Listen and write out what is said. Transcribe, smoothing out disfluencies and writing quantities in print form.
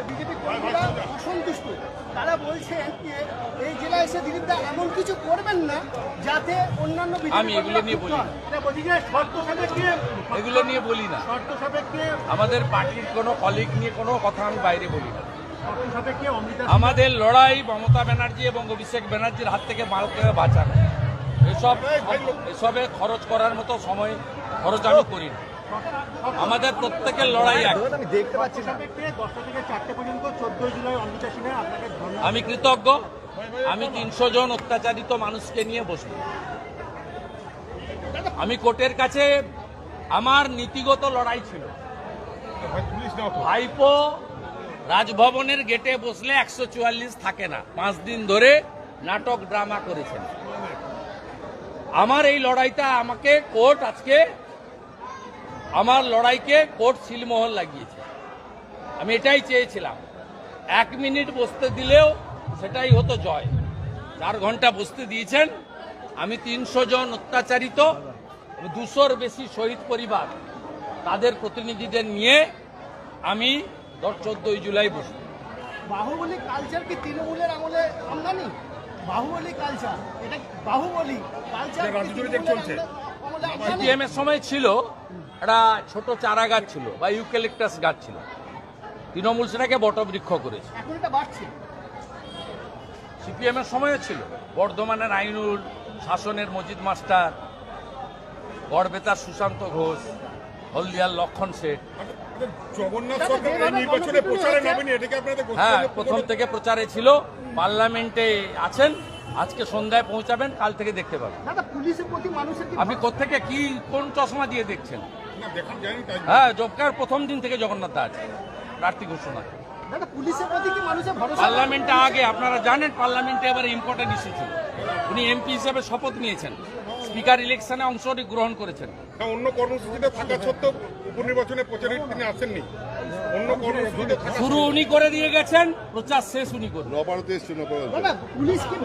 BJP কর্মীরা অসন্তুষ্ট। তারা বলছেন যে এই জেলায় এসে দিলীপ দা এমন কিছু করবেন না যাতে অন্যান্য আমি এগুলো নিয়ে বলি না, এগুলো নিয়ে বলি না। আমাদের পার্টির কোনো কলিগ নিয়ে কোনো কথা আমি বাইরে বলি না। আমাদের লড়াই মমতা ব্যানার্জি এবং অভিষেক ব্যানার্জির হাত থেকে মালকে বাঁচানো। এসবে খরচ করার মতো সময় খরচ আমি করি না। আমাদের প্রত্যেকের লড়াই আমি দেখতে পাচ্ছি। আমি কৃতজ্ঞ। আমি 300 জন অত্যাচারিত মানুষকে নিয়ে বসব। আমি কোর্টের কাছে আমার নীতিগত লড়াই ছিল। ভাইপো রাজভবনের গেটে বসলে 144 থাকে না। 5 দিন ধরে নাটক ড্রামা করেছেন। আমার এই লড়াইটা আমাকে কোর্ট আজকে আমার লড়াইকে কোর্ট সিলমোহর লাগিয়েছে। আমি এটাই চেয়েছিলাম। 1 মিনিট বসতে দিলেও সেটাই হতো জয়। 4 ঘন্টা বসতে দিয়েছেন। আমি 300 জন অত্যাচারিত 200-র বেশি শহীদ পরিবার তাদের প্রতিনিধিদের নিয়ে আমি 14ই জুলাই বসব। বাহুবলী কালচার কি তৃণমূলের আমলে আমদানি? বাহুবলী কালচার, এটা বাহুবলী কালচার সিপিএম এর সময় ছিল একটা ছোট চারা গাছ ছিল বা ইউক্যালিপটাস গাছ ছিল। তৃণমূল সেটাকে বটবৃক্ষ করেছে। এখন এটা বাড়ছে। সিপিএম এর সময়ও ছিল। বর্ধমানের আইনুল, শাসনের মজিদ মাস্টার, গড়বেতার সুশান্ত ঘোষ, হলদিয়ার লক্ষণ শেঠ। হ্যাঁ, প্রথম থেকে প্রচারে ছিল। পার্লামেন্টে আছেন। আজকে সন্ধ্যায় পৌঁছাবেন, কাল থেকে দেখতে পাবেন। আপনি কোত্থেকে কি কোন চশমা দিয়ে দেখছেন? হ্যাঁ, জবকার প্রথম দিন থেকে জগন্নাথ দা আছে প্রার্থী ঘোষণা। পার্লামেন্টে আগে আপনারা জানেন পার্লামেন্টে এবার ইম্পর্টেন্ট ইস্যু ছিল। উনি এমপি হিসেবে শপথ নিয়েছেন, স্পিকার ইলেকশনে অংশগ্রহণ করেছেন। অন্য কর্মসূচিতে থাকা সত্ত্বেও উপনির্বাচনে প্রচারে তিনি আসেননি। অন্য কর্মসূচিতে শুরু উনি করে দিয়ে গেছেন, প্রচার শেষ উনি করবেন। নবারতে এসেছেন। পুলিশ কি